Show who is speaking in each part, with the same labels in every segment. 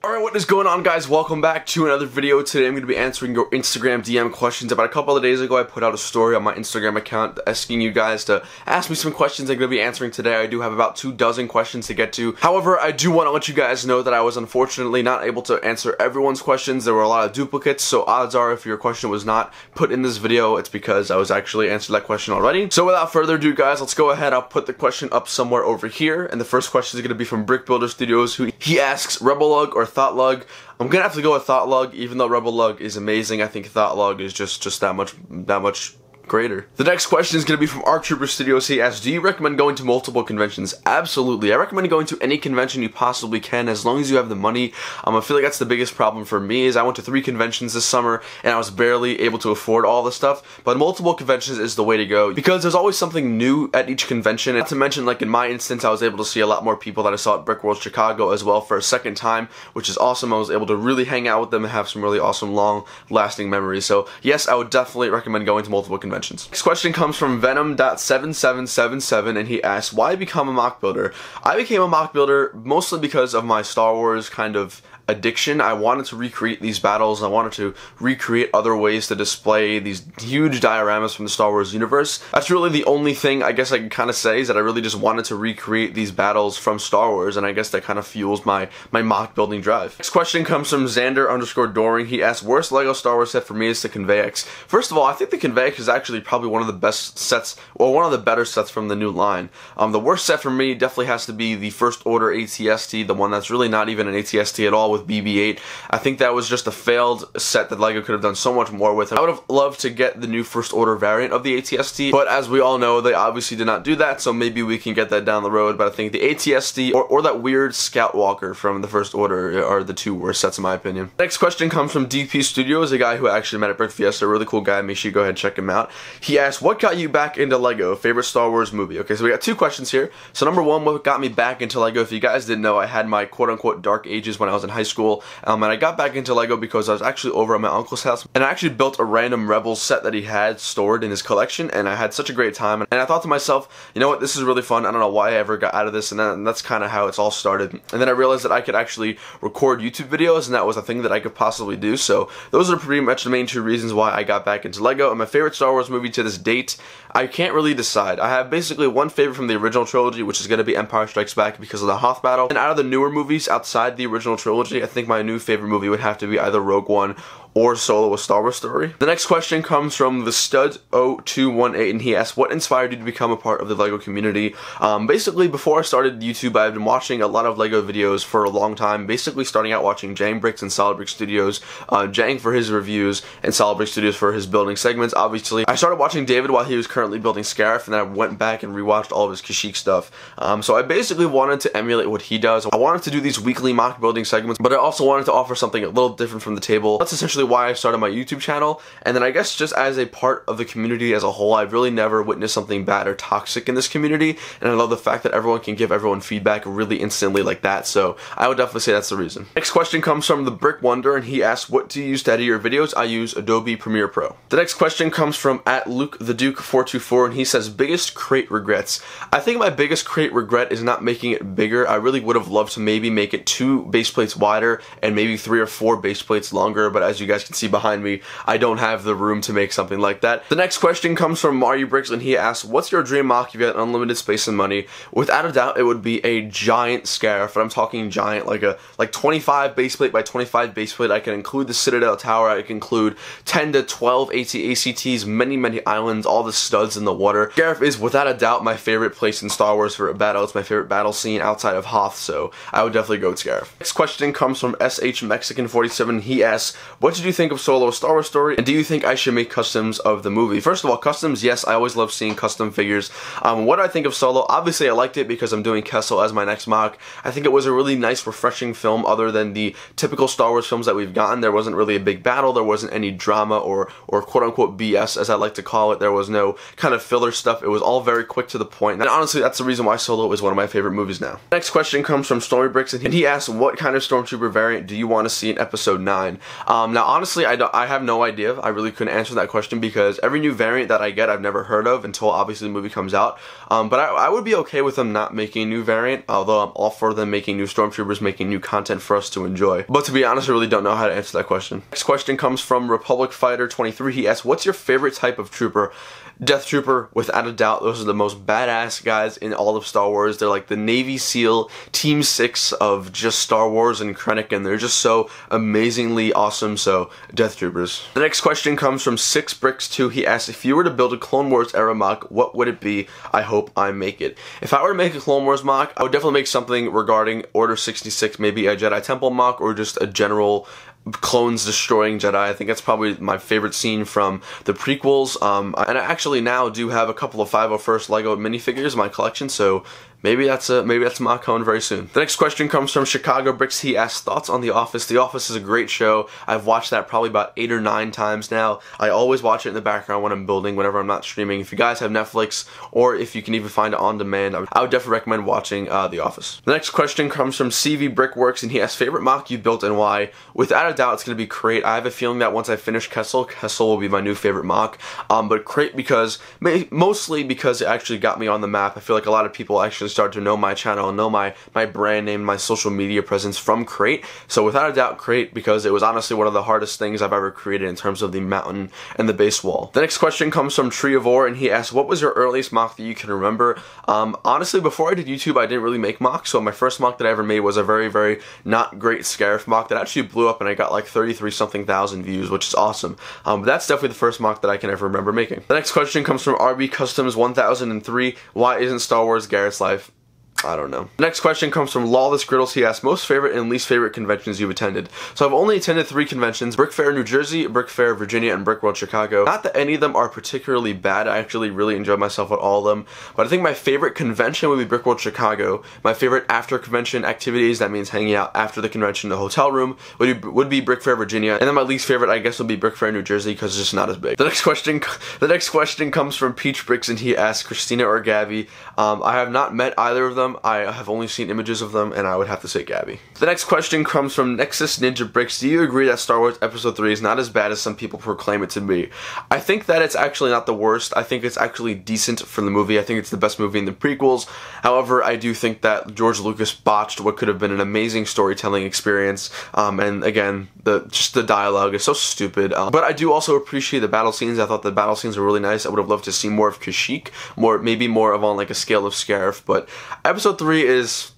Speaker 1: Alright, what is going on, guys? Welcome back to another video. Today I'm going to be answering your Instagram DM questions. About a couple of days ago, I put out a story on my Instagram account asking you guys to ask me some questions I'm going to be answering today. I do have about 24 questions to get to. However, I do want to let you guys know that I was unfortunately not able to answer everyone's questions. There were a lot of duplicates, so odds are if your question was not put in this video, it's because I was actually answered that question already. So without further ado, guys, let's go ahead. I'll put the question up somewhere over here, and the first question is going to be from Brick Builder Studios, who he asks, Rebel Lug or Thought Lug? I'm gonna have to go with Thought Lug, even though Rebel Lug is amazing. I think Thought Lug is just that much greater. The next question is going to be from Arc Trooper Studios. He asks, do you recommend going to multiple conventions? Absolutely. I recommend going to any convention you possibly can, as long as you have the money. I feel like that's the biggest problem for me, is I went to 3 conventions this summer, and I was barely able to afford all the stuff, but multiple conventions is the way to go, because there's always something new at each convention. Not to mention, like in my instance, I was able to see a lot more people that I saw at Brick World Chicago as well for a second time, which is awesome. I was able to really hang out with them and have some really awesome, long-lasting memories. So yes, I would definitely recommend going to multiple conventions. Next question comes from Venom.7777, and he asks, why become a MOC builder? I became a MOC builder mostly because of my Star Wars kind of addiction. I wanted to recreate these battles. I wanted to recreate other ways to display these huge dioramas from the Star Wars universe. That's really the only thing I guess I can kind of say, is that I really just wanted to recreate these battles from Star Wars, and I guess that kind of fuels my MOC building drive. Next question comes from Xander_Doring. He asks, worst LEGO Star Wars set for me is the Convex. First of all, I think the Convex is actually probably one of the best sets, or one of the better sets from the new line. The worst set for me definitely has to be the First Order ATST, the one that's really not even an ATST at all, with BB-8. I think that was just a failed set that LEGO could have done so much more with. I would have loved to get the new First Order variant of the ATST, but as we all know, they obviously did not do that, so maybe we can get that down the road. But I think the ATST or that weird Scout Walker from the First Order are the 2 worst sets in my opinion. Next question comes from DP Studios, a guy who I actually met at Brick Fiesta, a really cool guy. Make sure you go ahead and check him out. He asked, what got you back into LEGO? Favorite Star Wars movie? Okay, so we got 2 questions here. So number 1, what got me back into LEGO? If you guys didn't know, I had my quote-unquote dark ages when I was in high school. And I got back into LEGO because I was actually over at my uncle's house, and I actually built a random Rebels set that he had stored in his collection, and I had such a great time. And I thought to myself, you know what, this is really fun. I don't know why I ever got out of this, and that's kind of how it's all started. And then I realized that I could actually record YouTube videos, and that was a thing that I could possibly do. So those are pretty much the main 2 reasons why I got back into LEGO. And my favorite Star Wars movie to this date, I can't really decide. I have basically one favorite from the original trilogy, which is going to be Empire Strikes Back because of the Hoth battle. And out of the newer movies outside the original trilogy, I think my new favorite movie would have to be either Rogue One or Solo: A Star Wars Story. The next question comes from the Stud0218, and he asks, what inspired you to become a part of the LEGO community? Basically, before I started YouTube, I've been watching a lot of LEGO videos for a long time, basically starting out watching Jang Bricks and Solid Brick Studios, Jang for his reviews, and Solid Brick Studios for his building segments, obviously. I started watching David while he was currently building Scarif, and then I went back and rewatched all of his Kashyyyk stuff. So I basically wanted to emulate what he does. I wanted to do these weekly mock building segments, but I also wanted to offer something a little different from the table. That's essentially why I started my YouTube channel, and then I guess just as a part of the community as a whole, I've really never witnessed something bad or toxic in this community, and I love the fact that everyone can give everyone feedback really instantly like that, so I would definitely say that's the reason. Next question comes from the Brick Wonder, and he asks, what do you use to edit your videos? I use Adobe Premiere Pro. The next question comes from @LukeTheDuke424, and he says, biggest Crait regrets? I think my biggest Crait regret is not making it bigger. I really would have loved to maybe make it 2 base plates wider and maybe 3 or 4 base plates longer, but as you guys can see behind me, I don't have the room to make something like that. The next question comes from Mario Bricks, and he asks, what's your dream MOC if you had unlimited space and money? Without a doubt, it would be a giant Scarif, and I'm talking giant, like 25 base plate by 25 base plate. I can include the Citadel Tower, I can include 10 to 12 ACTs, many islands, all the studs in the water. Scarif is without a doubt my favorite place in Star Wars for a battle. It's my favorite battle scene outside of Hoth, so I would definitely go with Scarif. Next question comes from SHMexican47. He asks, what did you think of Solo: A Star Wars Story, and do you think I should make customs of the movie? First of all, customs, yes, I always love seeing custom figures. What do I think of Solo? Obviously, I liked it because I'm doing Kessel as my next MOC. I think it was a really nice, refreshing film other than the typical Star Wars films that we've gotten. There wasn't really a big battle, there wasn't any drama or quote-unquote BS, as I like to call it. There was no kind of filler stuff. It was all very quick to the point, and honestly, that's the reason why Solo is one of my favorite movies now. Next question comes from Stormy Bricks, and he asks, what kind of Stormtrooper variant do you want to see in Episode 9? Now, Honestly, I have no idea. I really couldn't answer that question because every new variant that I get, I've never heard of until obviously the movie comes out. But I would be okay with them not making a new variant, although I'm all for them making new Stormtroopers, making new content for us to enjoy. But to be honest, I really don't know how to answer that question. Next question comes from Republic Fighter 23. He asks, what's your favorite type of trooper? Death Trooper, without a doubt. Those are the most badass guys in all of Star Wars. They're like the Navy SEAL Team 6 of just Star Wars and Krennic, and they're just so amazingly awesome, so Death Troopers. The next question comes from 6Bricks2. He asks, if you were to build a Clone Wars era MOC, what would it be? I hope I make it. If I were to make a Clone Wars MOC, I would definitely make something regarding Order 66, maybe a Jedi Temple MOC, or just a general clones destroying Jedi. I think that's probably my favorite scene from the prequels. And I actually now do have a couple of 501st Lego minifigures in my collection, so maybe that's MOC coming very soon. The next question comes from Chicago Bricks. He asks, thoughts on The Office? The Office is a great show. I've watched that probably about 8 or 9 times now. I always watch it in the background when I'm building, whenever I'm not streaming. If you guys have Netflix, or if you can even find it on demand, I would definitely recommend watching The Office. The next question comes from CV Brickworks, and he asks, favorite MOC you built and why? Without a doubt, it's going to be Crait. I have a feeling that once I finish Kessel will be my new favorite MOC. But Crait mostly because it actually got me on the map. I feel like a lot of people actually started to know my channel and know my brand name, my social media presence from Crait. So without a doubt, Crait, because it was honestly one of the hardest things I've ever created in terms of the mountain and the base wall. The next question comes from Triavore, and he asks, what was your earliest MOC that you can remember? Honestly, before I did YouTube, I didn't really make MOCs, so my first MOC that I ever made was a very, very not great Scarif MOC that actually blew up, and I got like 33-something thousand views, which is awesome. But that's definitely the first MOC that I can ever remember making. The next question comes from RB Customs 1003. Why isn't Star Wars Garrett's life? I don't know. The next question comes from Lawless Griddles. He asks, most favorite and least favorite conventions you've attended. So I've only attended 3 conventions: Brick Fair New Jersey, Brick Fair Virginia, and Brick World Chicago. Not that any of them are particularly bad. I actually really enjoyed myself at all of them. But I think my favorite convention would be Brick World Chicago. My favorite after convention activities, that means hanging out after the convention in the hotel room, would be Brick Fair Virginia. And then my least favorite, I guess, would be Brick Fair New Jersey because it's just not as big. The next question comes from Peach Bricks, and he asks, Christina or Gabby? I have not met either of them. I have only seen images of them, and I would have to say Gabby. The next question comes from Nexus Ninja Bricks. Do you agree that Star Wars Episode 3 is not as bad as some people proclaim it to be? I think that it's actually not the worst. I think it's actually decent for the movie. I think it's the best movie in the prequels. However, I do think that George Lucas botched what could have been an amazing storytelling experience. And again, just the dialogue is so stupid. But I do also appreciate the battle scenes. I thought the battle scenes were really nice. I would have loved to see more of Kashyyyk, maybe more of on like a scale of Scarif. But Episode 3 is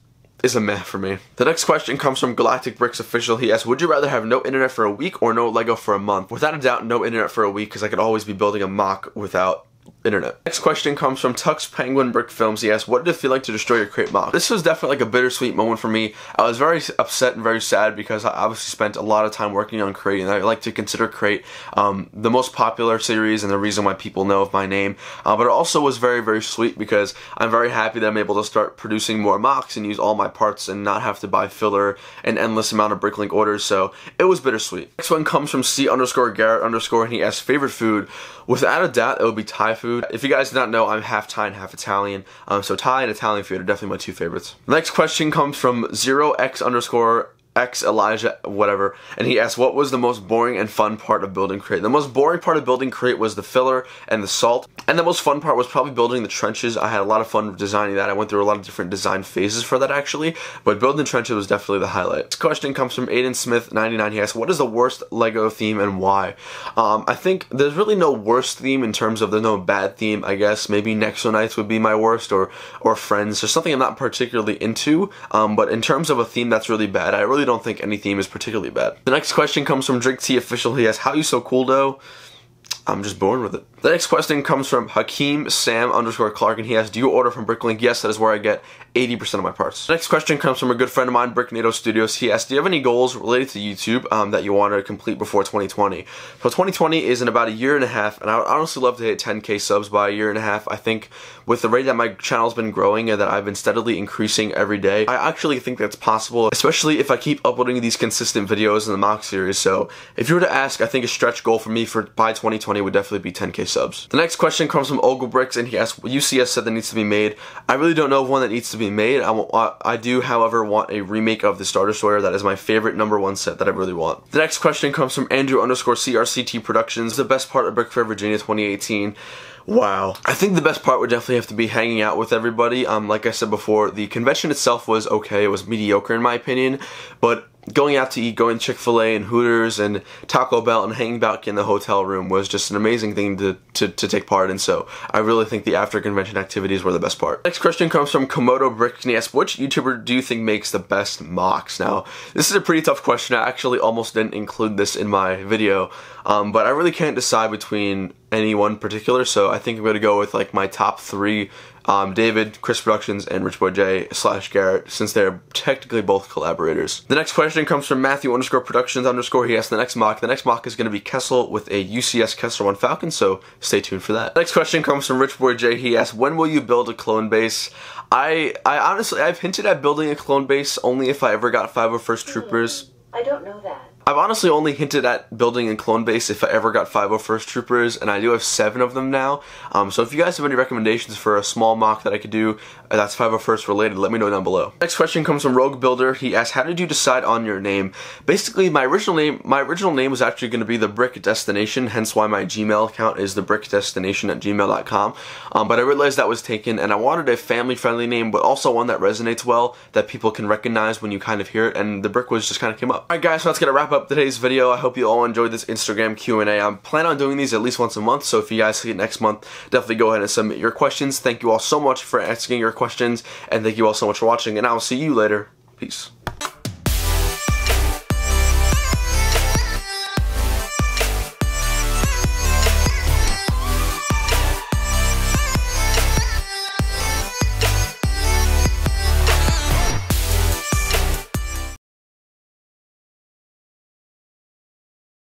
Speaker 1: a meh for me. The next question comes from Galactic Bricks Official. He asks, would you rather have no internet for a week or no Lego for a month? Without a doubt, no internet for a week, because I could always be building a MOC without internet. Next question comes from Tux Penguin Brick Films. He asks, what did it feel like to destroy your Crait MOC? This was definitely like a bittersweet moment for me. I was very upset and very sad because I obviously spent a lot of time working on Crait, and I like to consider Crait the most popular series and the reason why people know of my name. But it also was very, very sweet because I'm very happy that I'm able to start producing more MOCs and use all my parts and not have to buy filler and endless amount of Bricklink orders, so it was bittersweet. Next one comes from C_Garrett_, and he asks, favorite food? Without a doubt, it would be Thai food. If you guys do not know, I'm half Thai and half Italian, so Thai and Italian food are definitely my 2 favorites. The next question comes from 0x_X Elijah, whatever, and he asked, what was the most boring and fun part of building Crait? The most boring part of building Crait was the filler and the salt, and the most fun part was probably building the trenches. I had a lot of fun designing that. I went through a lot of different design phases for that actually, but building the trenches was definitely the highlight. This question comes from Aiden Smith 99. He asks, what is the worst Lego theme and why? I think there's really no worst theme in terms of there's no bad theme, I guess. Maybe Nexonites would be my worst, or Friends. There's something I'm not particularly into, but in terms of a theme that's really bad, I really don't think any theme is particularly bad. The next question comes from Drink T Official. He asks, how you so cool though? I'm just born with it. The next question comes from Hakeem Sam_Clark, and he asks, do you order from Bricklink? Yes, that is where I get 80% of my parts. The next question comes from a good friend of mine, Bricknado Studios. He asks, do you have any goals related to YouTube that you want to complete before 2020? So 2020 is in about a year and a half, and I would honestly love to hit 10K subs by a year and a half. I think with the rate that my channel's been growing and that I've been steadily increasing every day, I actually think that's possible, especially if I keep uploading these consistent videos in the MOC series. So if you were to ask, I think a stretch goal for me by 2020 2020 would definitely be 10K subs. The next question comes from Bricks, and he asks, UCS set that needs to be made. I really don't know of one that needs to be made. I do, however, want a remake of the Star Destroyer. That is my favorite #1 set that I really want. The next question comes from Andrew_CRCT Productions. The best part of Brick Fair Virginia 2018. Wow. I think the best part would definitely have to be hanging out with everybody. Like I said before, the convention itself was okay. It was mediocre in my opinion, but going out to eat, going to Chick-fil-A and Hooters and Taco Bell and hanging back in the hotel room was just an amazing thing to take part in, so I really think the after-convention activities were the best part. Next question comes from Komodo Brick, and he asks, which YouTuber do you think makes the best MOCs? Now, this is a pretty tough question. I actually almost didn't include this in my video, but I really can't decide between any one particular, so I think I'm going to go with like my top 3, David, Chris Productions, and Rich Boy J / Garrett, since they're technically both collaborators. The next question comes from Matthew_Productions_. He asks the next MOC. The next MOC is going to be Kessel with a UCS Kessel 1 Falcon, so stay tuned for that. The next question comes from Rich Boy J. He asks, when will you build a clone base? I honestly, I've hinted at building a clone base only if I ever got 501st Troopers.
Speaker 2: I don't know that.
Speaker 1: I've honestly only hinted at building a clone base if I ever got 501st Troopers, and I do have 7 of them now. So if you guys have any recommendations for a small MOC that I could do that's 501st related, let me know down below. Next question comes from Rogue Builder. He asks, how did you decide on your name? Basically, my original name was actually going to be The Brick Destination, hence why my Gmail account is thebrickdestination@gmail.com. But I realized that was taken, and I wanted a family-friendly name, but also one that resonates well, that people can recognize when you kind of hear it, and TheBrickWiz just kind of came up. Alright guys, so that's going to wrap up today's video. I hope you all enjoyed this Instagram Q&A. I'm planning on doing these at least once a month, so if you guys see it next month, definitely go ahead and submit your questions. Thank you all so much for asking your questions, and thank you all so much for watching, and I will see you later. Peace.